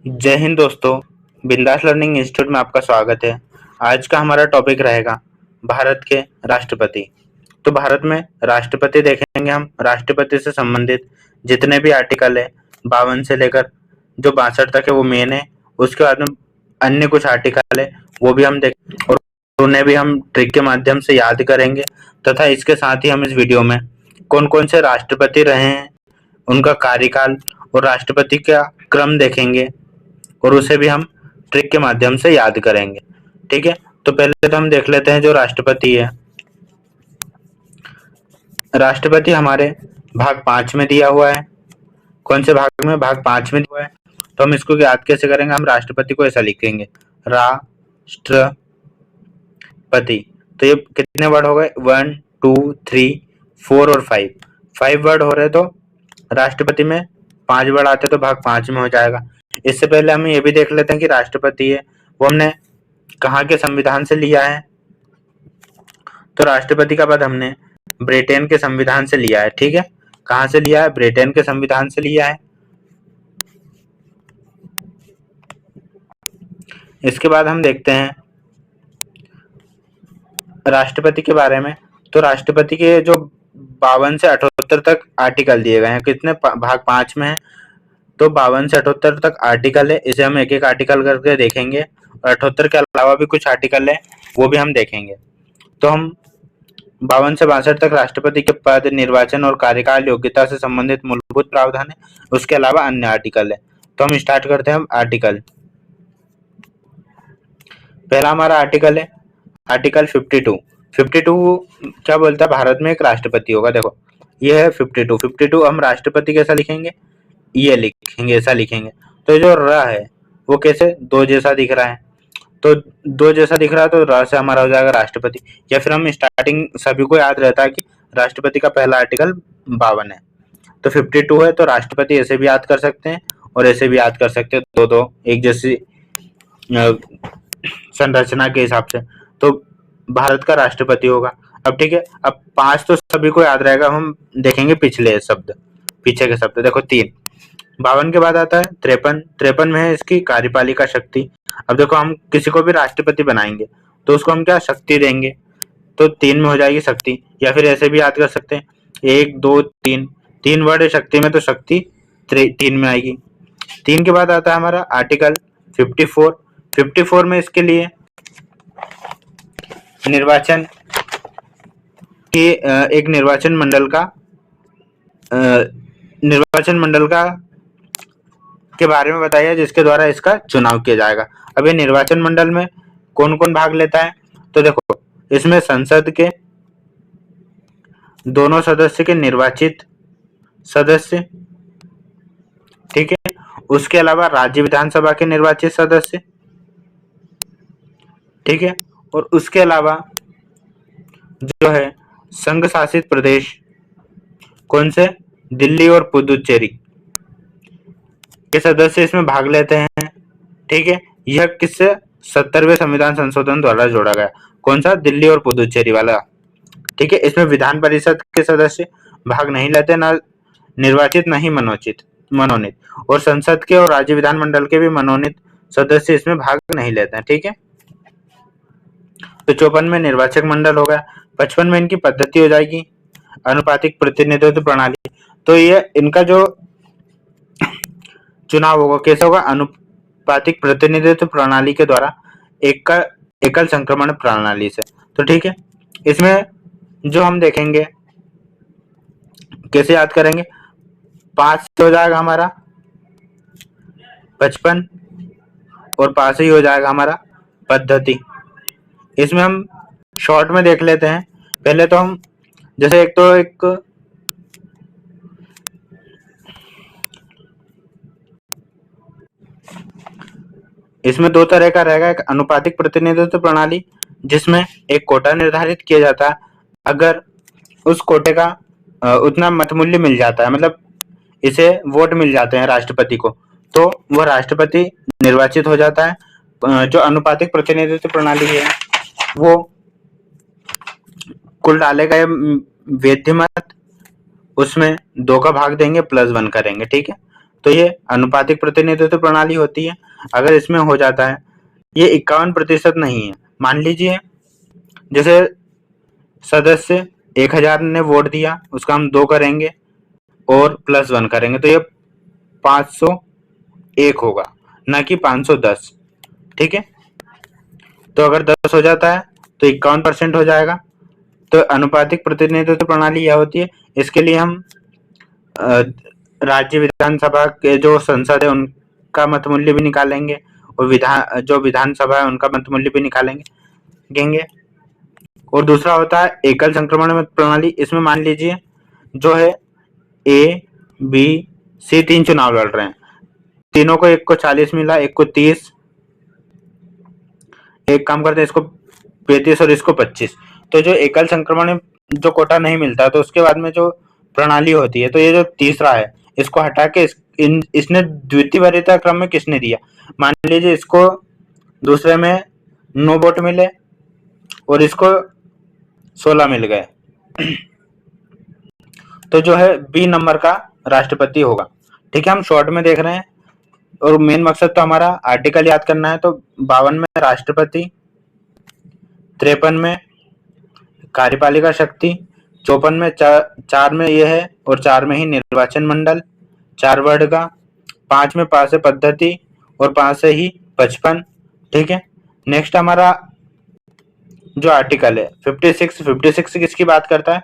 जय हिंद दोस्तों। बिंदास लर्निंग इंस्टीट्यूट में आपका स्वागत है। आज का हमारा टॉपिक रहेगा भारत के राष्ट्रपति। तो भारत में राष्ट्रपति देखेंगे हम। राष्ट्रपति से संबंधित जितने भी आर्टिकल है 52 से लेकर जो 62 तक है वो मेन है। उसके बाद में अन्य कुछ आर्टिकल है वो भी हम देख और उन्हें भी हम ट्रिक के माध्यम से याद करेंगे। तथा इसके साथ ही हम इस वीडियो में कौन कौन से राष्ट्रपति रहे हैं, उनका कार्यकाल और राष्ट्रपति का क्रम देखेंगे और उसे भी हम ट्रिक के माध्यम से याद करेंगे। ठीक है, तो पहले तो हम देख लेते हैं जो राष्ट्रपति है। राष्ट्रपति हमारे भाग 5 में दिया हुआ है। कौन से भाग में? भाग 5 में दिया हुआ है। तो हम इसको याद कैसे करेंगे? हम राष्ट्रपति को ऐसा लिखेंगे, राष्ट्रपति। तो ये कितने वर्ड हो गए? 1 2 3 4 और 5 वर्ड हो रहे। तो राष्ट्रपति में 5 वर्ड आते तो भाग 5 में हो जाएगा। इससे पहले हम ये भी देख लेते हैं कि राष्ट्रपति है वो हमने कहाँ के संविधान से लिया है। तो राष्ट्रपति का पद हमने ब्रिटेन के संविधान से लिया है। ठीक है, कहाँ से लिया है? ब्रिटेन के संविधान से लिया है। इसके बाद हम देखते हैं राष्ट्रपति के बारे में। तो राष्ट्रपति के जो 52 से 78 तक आर्टिकल दिए गए हैं, कितने भाग 5 में है तो 52 से 78 तक आर्टिकल है। इसे हम एक एक आर्टिकल करके देखेंगे और 78 के अलावा भी कुछ आर्टिकल है वो भी हम देखेंगे। तो हम 52 से 62 तक राष्ट्रपति के पद, निर्वाचन और कार्यकाल, योग्यता से संबंधित मूलभूत प्रावधान है। उसके अलावा अन्य आर्टिकल है। तो हम स्टार्ट करते हैं आर्टिकल। पहला हमारा आर्टिकल है आर्टिकल 52। 52 क्या बोलता है? भारत में एक राष्ट्रपति होगा। देखो ये है 52। हम राष्ट्रपति कैसा लिखेंगे? ये लिखेंगे, ऐसा लिखेंगे। तो जो र है वो कैसे? दो जैसा दिख रहा है। तो दो जैसा दिख रहा है तो र से हमारा हो जाएगा राष्ट्रपति। या फिर हम स्टार्टिंग, सभी को याद रहता है कि राष्ट्रपति का पहला आर्टिकल 52 है। तो 52 है तो राष्ट्रपति ऐसे भी याद कर सकते हैं और ऐसे भी याद कर सकते हैं, दो दो एक जैसी संरचना के हिसाब से। तो भारत का राष्ट्रपति होगा। अब ठीक है, अब 5 तो सभी को याद रहेगा। हम देखेंगे पिछले शब्द, पीछे के शब्द। देखो 3, 52 के बाद आता है 53। 53 में है इसकी कार्यपालिका शक्ति। अब देखो हम किसी को भी राष्ट्रपति बनाएंगे तो उसको हम क्या शक्ति देंगे? तो 3 में हो जाएगी शक्ति। या फिर ऐसे भी याद कर सकते हैं 1 2 3, 3 वर्ड है शक्ति में तो शक्ति 3 में आएगी। 3 के बाद आता है हमारा आर्टिकल 54। 54 में इसके लिए निर्वाचन के एक निर्वाचन मंडल का के बारे में बताया जिसके द्वारा इसका चुनाव किया जाएगा। अब ये निर्वाचन मंडल में कौन कौन भाग लेता है? तो देखो इसमें संसद के दोनों सदस्य के निर्वाचित सदस्य, ठीक है, उसके अलावा राज्य विधानसभा के निर्वाचित सदस्य, ठीक है, और उसके अलावा जो है संघ शासित प्रदेश, कौन से? दिल्ली और पुदुचेरी के सदस्य इसमें भाग लेते हैं। ठीक है, यह किससे? 70वें संविधान संशोधन द्वारा जोड़ा गया। कौन सा? दिल्ली और पुदुचेरी वाला। ठीक है, इसमें विधान परिषद के सदस्य भाग नहीं लेते, ना निर्वाचित ना ही मनोनीत, और संसद के और राज्य विधानमंडल के भी मनोनीत सदस्य इसमें भाग नहीं लेते हैं। ठीक है, तो 54 में निर्वाचक मंडल हो गया। 55 में इनकी पद्धति हो जाएगी अनुपातिक प्रतिनिधित्व प्रणाली। तो ये इनका जो चुनाव होगा कैसा होगा? अनुपातिक प्रतिनिधित्व प्रणाली के द्वारा, एकल संक्रमण प्रणाली से। तो ठीक है, इसमें जो हम देखेंगे कैसे याद करेंगे? 5 से हो जाएगा हमारा 55 और 5 ही हो जाएगा हमारा पद्धति। इसमें हम शॉर्ट में देख लेते हैं। पहले तो हम जैसे इसमें 2 तरह का रहेगा। एक अनुपातिक प्रतिनिधित्व प्रणाली जिसमें एक कोटा निर्धारित किया जाता है। अगर उस कोटे का उतना मत मूल्य मिल जाता है, मतलब इसे वोट मिल जाते हैं राष्ट्रपति को, तो वह राष्ट्रपति निर्वाचित हो जाता है। जो अनुपातिक प्रतिनिधित्व प्रणाली है वो कुल डाले गए वैध मत, उसमें 2 का भाग देंगे +1 करेंगे। ठीक है, तो ये अनुपातिक प्रतिनिधित्व प्रणाली होती है। अगर इसमें हो जाता है, ये 51% नहीं है। मान लीजिए जैसे सदस्य 1000 ने वोट दिया, उसका हम 2 करेंगे और +1 करेंगे, तो ये 501 होगा, ना कि 510। ठीक है, तो अगर 10 हो जाता है तो 51% हो जाएगा। तो अनुपातिक प्रतिनिधित्व प्रणाली यह होती है। इसके लिए हम राज्य विधानसभा के जो संसद है उनका मत मूल्य भी निकालेंगे और जो विधानसभा है उनका मत मूल्य भी निकालेंगे। और दूसरा होता है एकल संक्रमण मत प्रणाली। इसमें मान लीजिए जो है ए, बी, सी 3 चुनाव लड़ रहे हैं, तीनों को, एक को 40 मिला, एक को 30, एक काम करते हैं इसको 35 और इसको 25। तो जो एकल संक्रमण में जो कोटा नहीं मिलता तो उसके बाद में जो प्रणाली होती है, तो ये जो तीसरा है इसको हटा के इसने द्वितीय वरीयता क्रम में किसने दिया, मान लीजिए इसको दूसरे में 9 वोट मिले और इसको 16 मिल गए, तो जो है बी नंबर का राष्ट्रपति होगा। ठीक है, हम शॉर्ट में देख रहे हैं और मेन मकसद तो हमारा आर्टिकल याद करना है। तो 52 में राष्ट्रपति, 53 में कार्यपालिका शक्ति, 54 में 4 में ये है और 4 में ही निर्वाचन मंडल 4 वर्ड का, 5 में पास पद्धति और 5 से ही 55। ठीक है, नेक्स्ट हमारा जो आर्टिकल है 56 किसकी बात करता है,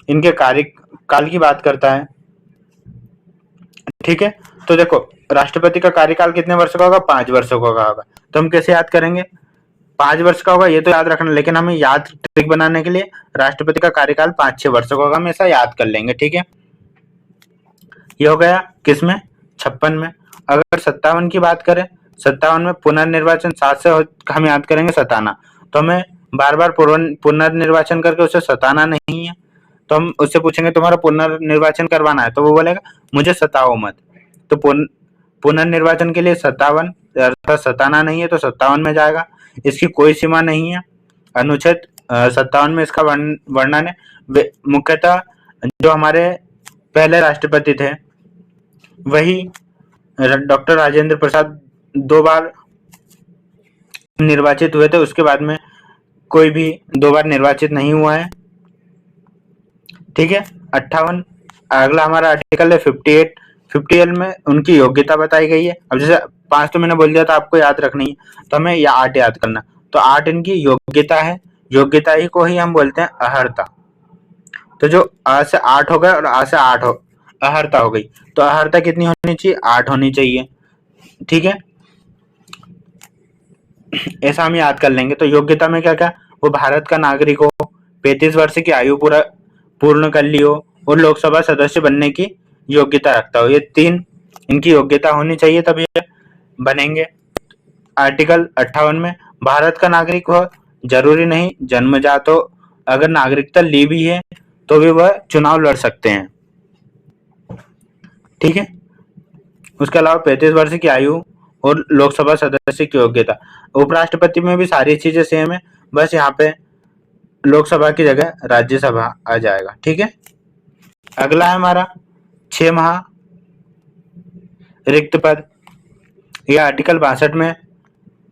इनके कार्यकाल की बात करता है। ठीक है, तो देखो राष्ट्रपति का कार्यकाल कितने वर्ष का होगा, 5 वर्षों का होगा। तो हम कैसे याद करेंगे, 5 वर्ष का होगा ये तो याद रखना, लेकिन हमें याद ट्रिक बनाने के लिए राष्ट्रपति का कार्यकाल 5-6 वर्षों का होगा, हम ऐसा याद कर लेंगे। ठीक है, ये हो गया किसमें, 56 में। अगर 57 की बात करें, 57 में पुनर्निर्वाचन 7 से हम याद करेंगे सताना, तो हमें बार बार पुनर्निर्वाचन करके उसे सताना नहीं है। तो हम उससे पूछेंगे तुम्हारा पुनर्निर्वाचन करवाना है, तो वो बोलेगा मुझे सताओ मत। तो पुनर्निर्वाचन के लिए 57 अर्थात सताना नहीं है, तो 57 में जाएगा। इसकी कोई सीमा नहीं है। अनुच्छेद 57 में इसका वर्णन है। मुख्यतः जो हमारे पहले राष्ट्रपति थे वही डॉक्टर राजेंद्र प्रसाद 2 बार निर्वाचित हुए थे, उसके बाद में कोई भी 2 बार निर्वाचित नहीं हुआ है। ठीक है, 58। अगला हमारा आर्टिकल है 58 में उनकी योग्यता बताई गई है। अब जैसे 5 तो मैंने बोल दिया था आपको याद रखनी है, तो हमें या 8 याद करना। तो 8 इनकी योग्यता है, योग्यता ही को ही हम बोलते हैं अहर्ता। तो जो अ से 8 हो गया और आ से 8 हो अहर्ता हो गई, तो अहर्ता कितनी होनी चाहिए, 8 होनी चाहिए। ठीक है, ऐसा हम याद कर लेंगे। तो योग्यता में क्या क्या, वो भारत का नागरिक हो, 35 वर्ष की आयु पूर्ण कर ली हो और लोकसभा सदस्य बनने की योग्यता रखता हो। ये 3 इनकी योग्यता होनी चाहिए, तब ये बनेंगे। आर्टिकल 58 में भारत का नागरिक हो, जरूरी नहीं जन्मजात हो, अगर नागरिकता ली भी है तो भी वह चुनाव लड़ सकते हैं। ठीक है, उसके अलावा 35 वर्ष की आयु और लोकसभा सदस्य की योग्यता। उपराष्ट्रपति में भी सारी चीजें सेम है, बस यहाँ पे लोकसभा की जगह राज्यसभा आ जाएगा। ठीक है, अगला है हमारा 6 माह रिक्त पद। यह आर्टिकल 62 में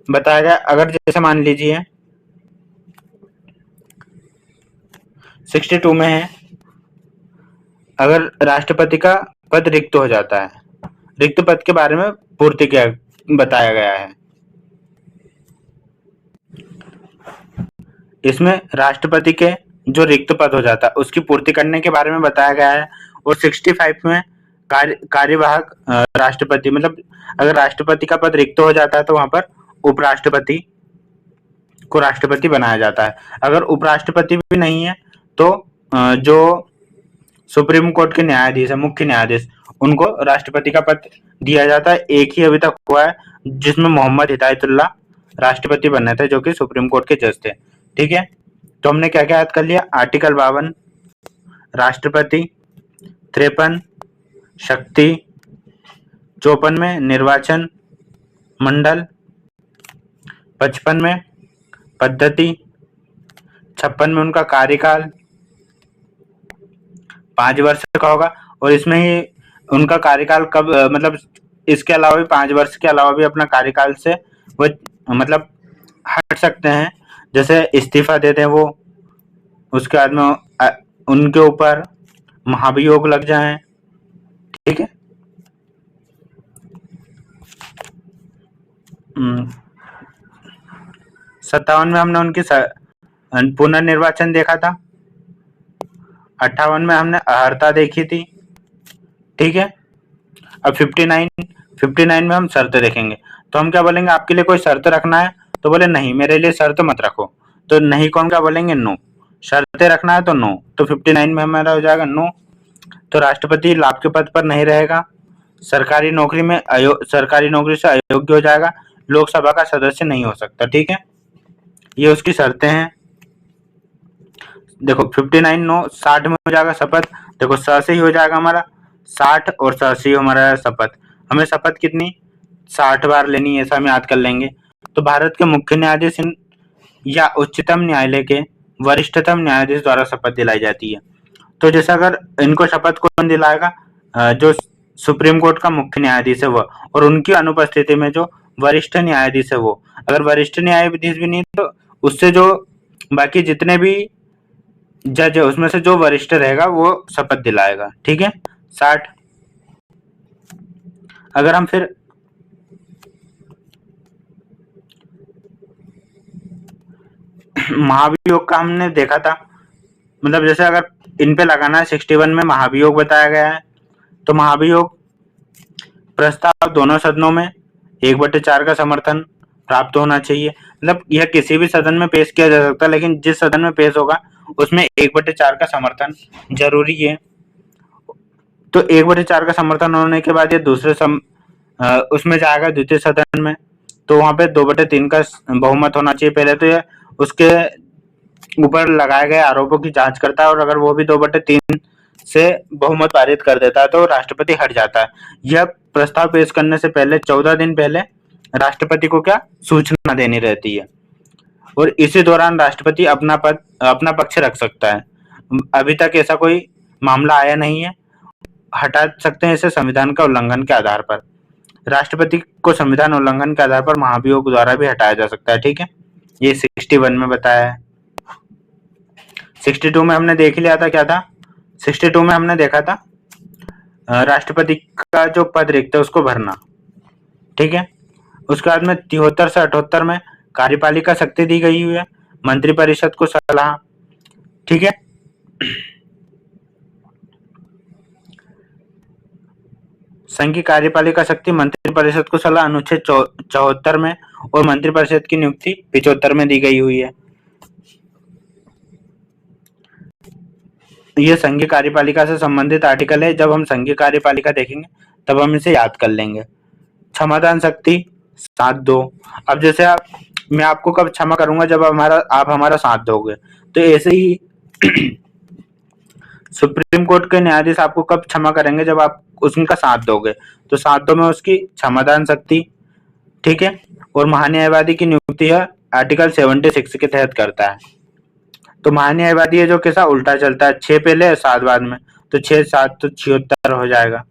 बताया गया। अगर जैसे मान लीजिए 62 में है, अगर राष्ट्रपति का पद रिक्त हो जाता है, रिक्त पद के बारे में पूर्ति क्या बताया गया है। इसमें राष्ट्रपति के जो रिक्त पद हो जाता है उसकी पूर्ति करने के बारे में बताया गया है। और 65 में कार्यवाहक राष्ट्रपति, मतलब अगर राष्ट्रपति का पद रिक्त हो जाता है तो वहां पर उपराष्ट्रपति को राष्ट्रपति बनाया जाता है। अगर उपराष्ट्रपति भी नहीं है तो जो सुप्रीम कोर्ट के न्यायाधीश है, मुख्य न्यायाधीश, उनको राष्ट्रपति का पद दिया जाता है। एक ही अभी तक हुआ है जिसमें मोहम्मद हिदायतुल्लाह राष्ट्रपति बने थे, जो कि सुप्रीम कोर्ट के जज थे। ठीक है, तो हमने क्या क्या याद कर लिया, आर्टिकल 52 राष्ट्रपति, 53 शक्ति, 54 में निर्वाचन मंडल, 55 में पद्धति, 56 में उनका कार्यकाल 5 वर्ष का होगा। और इसमें ही उनका कार्यकाल कब मतलब इसके अलावा भी 5 वर्ष के अलावा भी अपना कार्यकाल से वो मतलब हट सकते हैं, जैसे इस्तीफा दे दें वो, उसके बाद में उनके ऊपर महाभियोग लग जाए। ठीक है। 57 में हमने उनकी पुनर्निर्वाचन देखा था। 58 में हमने अहर्ता देखी थी। ठीक है। अब 59 में हम शर्त देखेंगे। तो हम क्या बोलेंगे, आपके लिए कोई शर्त रखना है? तो बोले नहीं, मेरे लिए शर्त मत रखो। तो नहीं कौन क्या बोलेंगे, नो। शर्तें रखना है तो नो। तो 59 में हमारा हो जाएगा नो। तो राष्ट्रपति लाभ के पद पर नहीं रहेगा, सरकारी नौकरी से अयोग्य हो जाएगा, लोकसभा का सदस्य नहीं हो सकता। ठीक है, ये उसकी शर्तें हैं। देखो 59 नो, 60 में हो जाएगा शपथ। देखो स से ही हो जाएगा हमारा 60 और स से ही हमारा शपथ। हमें शपथ कितनी 60 बार लेनी है, ऐसा हम याद कर लेंगे। तो भारत के मुख्य न्यायाधीश या उच्चतम न्यायालय के वरिष्ठतम न्यायाधीश द्वारा शपथ दिलाई जाती है। तो जैसे अगर इनको शपथ कौन दिलाएगा, जो सुप्रीम कोर्ट का मुख्य न्यायाधीश है वह, और उनकी अनुपस्थिति में जो वरिष्ठ न्यायाधीश है वो। अगर वरिष्ठ न्यायाधीश भी नहीं तो उससे जो बाकी जितने भी जज है उसमें से जो वरिष्ठ रहेगा वो शपथ दिलाएगा। ठीक है, 60। अगर हम फिर महाभियोग का हमने देखा था, मतलब जैसे अगर इन पे लगाना है 61 में महाभियोग बताया गया है। तो महाभियोग प्रस्ताव दोनों सदनों में 1/4 का समर्थन प्राप्त होना चाहिए। मतलब यह किसी भी सदन में पेश किया जा सकता है, लेकिन जिस सदन में पेश होगा उसमें 1/4 का समर्थन जरूरी है। तो 1/4 का समर्थन होने के बाद ये उसमें जाएगा द्वितीय सदन में। तो वहां पे 2/3 का बहुमत होना चाहिए पहले। तो ये उसके ऊपर लगाए गए आरोपों की जांच करता है, और अगर वो भी 2/3 से बहुमत पारित कर देता है तो राष्ट्रपति हट जाता है। यह प्रस्ताव पेश करने से पहले 14 दिन पहले राष्ट्रपति को क्या सूचना देनी रहती है, और इसी दौरान राष्ट्रपति अपना पक्ष रख सकता है। अभी तक ऐसा कोई मामला आया नहीं है। हटा सकते हैं इसे संविधान का उल्लंघन के आधार पर। राष्ट्रपति को संविधान उल्लंघन के आधार पर महाभियोग द्वारा भी हटाया जा सकता है। ठीक है, ये 61 में बताया है। 62 में हमने देख लिया था, क्या था 62 में हमने देखा था राष्ट्रपति का जो पद रिक्त है उसको भरना। ठीक है, उसके बाद में 73 से 78 में कार्यपालिका शक्ति दी गई हुई है, मंत्रिपरिषद को सलाह। ठीक है, संघ की कार्यपालिका शक्ति मंत्रिपरिषद को सलाह अनुच्छेद 74 में, और मंत्रिपरिषद की नियुक्ति 75 में दी गई हुई है। ये संघीय कार्यपालिका से संबंधित आर्टिकल है। जब हम संघीय कार्यपालिका देखेंगे तब हम इसे याद कर लेंगे। क्षमादान शक्ति 7-2। अब जैसे मैं आपको कब क्षमा करूंगा, जब आप हमारा साथ दोगे। तो ऐसे ही सुप्रीम कोर्ट के न्यायाधीश आपको कब क्षमा करेंगे, जब आप उनका साथ दोगे। तो 7-2 में उसकी क्षमादान शक्ति। ठीक है, और महान्यायवादी की नियुक्ति है आर्टिकल 76 के तहत करता है। तो महान्यायवादी है जो कैसा उल्टा चलता है, 6 पहले 7 बाद में। तो 6-7 तो 76 हो जाएगा।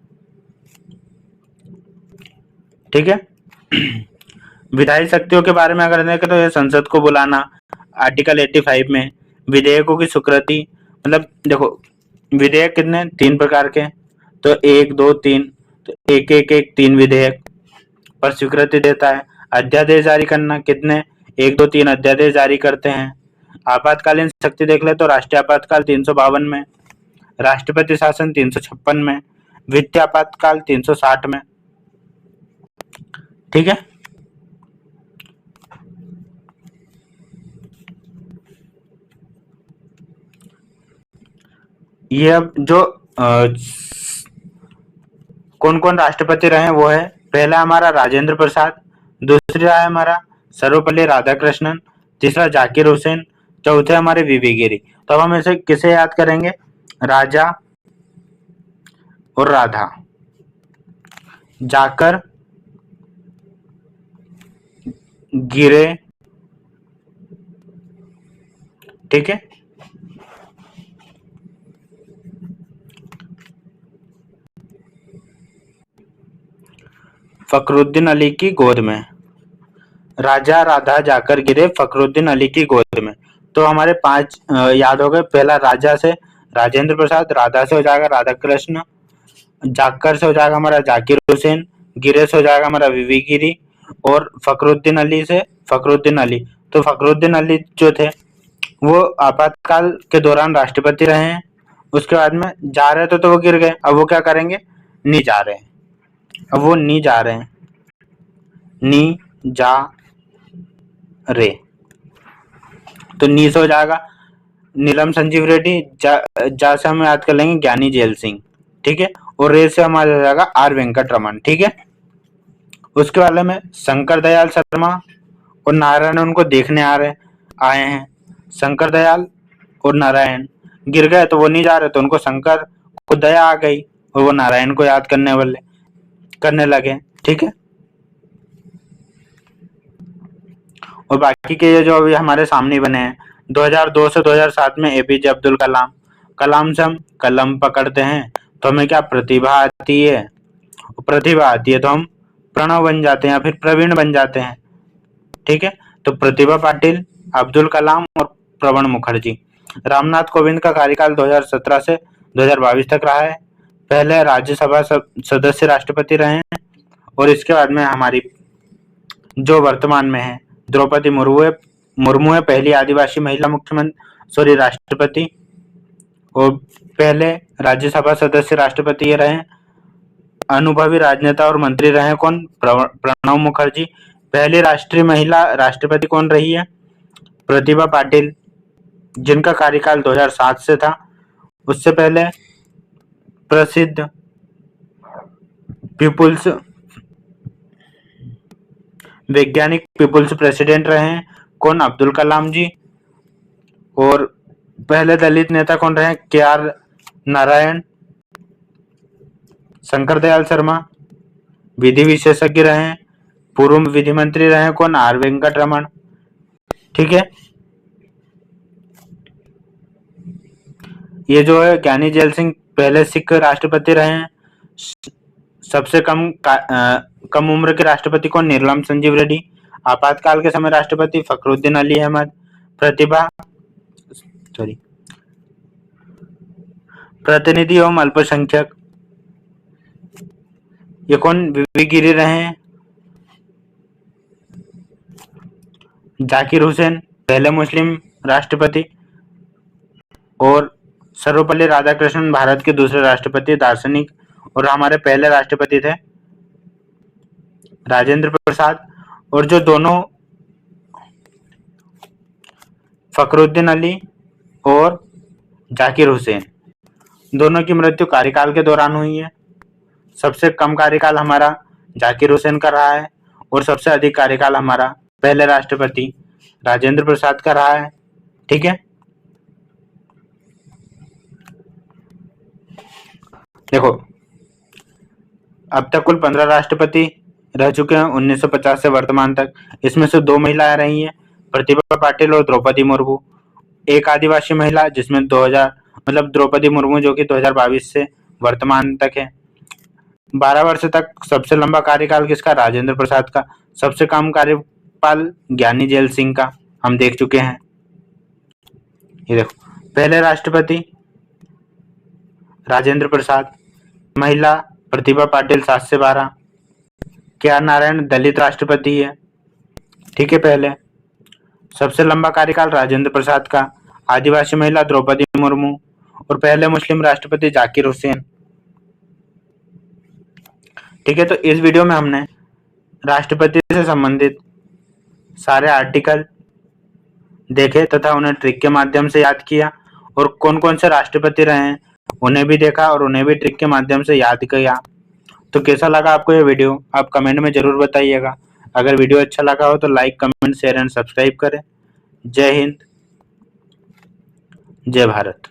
ठीक है, विधायी शक्तियों के बारे में अगर देखें तो ये संसद को बुलाना आर्टिकल 85 में, विधेयकों की स्वीकृति। मतलब देखो विधेयक कितने 3 प्रकार के, तो 1 2 3, तो एक 3 विधेयक पर स्वीकृति देता है। अध्यादेश जारी करना कितने 1 2 3 अध्यादेश जारी करते हैं। आपातकालीन शक्ति देख ले तो राष्ट्रीय आपातकाल 352 में, राष्ट्रपति शासन 356 में, वित्तीय आपातकाल 360 में। ठीक है, ये अब जो कौन कौन राष्ट्रपति रहे वो है, पहला हमारा राजेंद्र प्रसाद, दूसरा है हमारा सर्वपल्ली राधाकृष्णन, तीसरा जाकिर हुसैन, चौथे हमारे वीवी गिरी। तो अब हम इसे किसे याद करेंगे, राजा और राधा, जाकर, गिरे। ठीक है, फखरुद्दीन अली की गोद में। राजा राधा जाकर गिरे फखरुद्दीन अली की गोद में। तो हमारे 5 याद हो गए। पहला राजा से राजेंद्र प्रसाद, राधा से हो जाएगा राधा कृष्ण, जाकर से हो जाएगा हमारा जाकिर हुसैन, गिरे से हो जाएगा हमारा वीवी गिरी, और फखरुद्दीन अली से फखरुद्दीन अली। तो फखरुद्दीन अली जो थे वो आपातकाल के दौरान राष्ट्रपति रहे हैं। उसके बाद में जा रहे थे तो वो गिर गए। अब वो क्या करेंगे? नहीं जा रहे हैं। अब वो नहीं जा रहे हैं, नी जा रे, तो नी से हो जाएगा नीलम संजीव रेड्डी, जा से हम याद कर लेंगे ज्ञानी जेल सिंह, ठीक है, और रे से हमारा हो जाएगा आर वेंकट रमन, ठीक है। उसके वाले में शंकर दयाल शर्मा और नारायण उनको देखने आए हैं। शंकर दयाल और नारायण गिर गए तो वो नहीं जा रहे, तो उनको शंकर को दया आ गई और वो नारायण को याद करने लगे, ठीक है। और बाकी के ये जो अभी हमारे सामने बने हैं, 2002 से 2007 में एपीजे अब्दुल कलाम से हम कलम पकड़ते हैं तो हमें क्या प्रतिभा आती है, तो हम प्रणव बन जाते हैं या फिर प्रवीण बन जाते हैं, ठीक है। तो प्रतिभा पाटिल, अब्दुल कलाम और प्रणब मुखर्जी। रामनाथ कोविंद का कार्यकाल 2017 से 2022 तक रहा है। पहले राज्यसभा सदस्य राष्ट्रपति रहे हैं, और इसके बाद में हमारी जो वर्तमान में है द्रौपदी मुर्मू है पहली आदिवासी महिला राष्ट्रपति, और पहले राज्यसभा सदस्य राष्ट्रपति ये रहे। अनुभवी राजनेता और मंत्री रहे कौन? प्रणब मुखर्जी। पहली राष्ट्रीय महिला राष्ट्रपति कौन रही है? प्रतिभा पाटिल, जिनका कार्यकाल 2007 से था। उससे पहले प्रसिद्ध पीपुल्स वैज्ञानिक पीपुल्स प्रेसिडेंट रहे हैं कौन? अब्दुल कलाम जी। और पहले दलित नेता कौन रहे? KR नारायण। शंकर दयाल शर्मा विधि विशेषज्ञ रहे। पूर्व विधि मंत्री रहे कौन? आर वेंकट रमन, ठीक है। ये जो है ज्ञानी जेल सिंह पहले सिख राष्ट्रपति रहे हैं। सबसे कम उम्र के राष्ट्रपति कौन? नीलम संजीव रेड्डी। आपातकाल के समय राष्ट्रपति फखरुद्दीन अली अहमद। प्रतिनिधि एवं अल्पसंख्यक ये कौन? वीवी गिरी रहे हैं। जाकिर हुसैन पहले मुस्लिम राष्ट्रपति। और सर्वपल्ली राधाकृष्णन भारत के दूसरे राष्ट्रपति, दार्शनिक। और हमारे पहले राष्ट्रपति थे राजेंद्र प्रसाद। और जो दोनों फखरुद्दीन अली और जाकिर हुसैन, दोनों की मृत्यु कार्यकाल के दौरान हुई है। सबसे कम कार्यकाल हमारा जाकिर हुसैन का रहा है, और सबसे अधिक कार्यकाल हमारा पहले राष्ट्रपति राजेंद्र प्रसाद का रहा है, ठीक है। देखो, अब तक कुल 15 राष्ट्रपति रह चुके हैं 1950 से वर्तमान तक। इसमें से 2 महिलाएं रही हैं, प्रतिभा पाटिल और द्रौपदी मुर्मू। एक आदिवासी महिला जिसमें 2000 मतलब द्रौपदी मुर्मू जो कि 2022 से वर्तमान तक है। 12 वर्ष तक सबसे लंबा कार्यकाल किसका? राजेंद्र प्रसाद का। सबसे कम कार्यकाल ज्ञानी जेल सिंह का, हम देख चुके हैं। ये देखो, पहले राष्ट्रपति राजेंद्र प्रसाद, महिला प्रतिभा पाटिल 7 से 12। KR नारायण दलित राष्ट्रपति है, ठीक है। पहले सबसे लंबा कार्यकाल राजेंद्र प्रसाद का, आदिवासी महिला द्रौपदी मुर्मू, और पहले मुस्लिम राष्ट्रपति जाकिर हुसैन, ठीक है। तो इस वीडियो में हमने राष्ट्रपति से संबंधित सारे आर्टिकल देखे तथा उन्हें ट्रिक के माध्यम से याद किया, और कौन कौन से राष्ट्रपति रहे हैं उन्हें भी देखा और उन्हें भी ट्रिक के माध्यम से याद किया। तो कैसा लगा आपको ये वीडियो? आप कमेंट में जरूर बताइएगा। अगर वीडियो अच्छा लगा हो तो like, comment, share and subscribe करें। जय हिंद, जय भारत।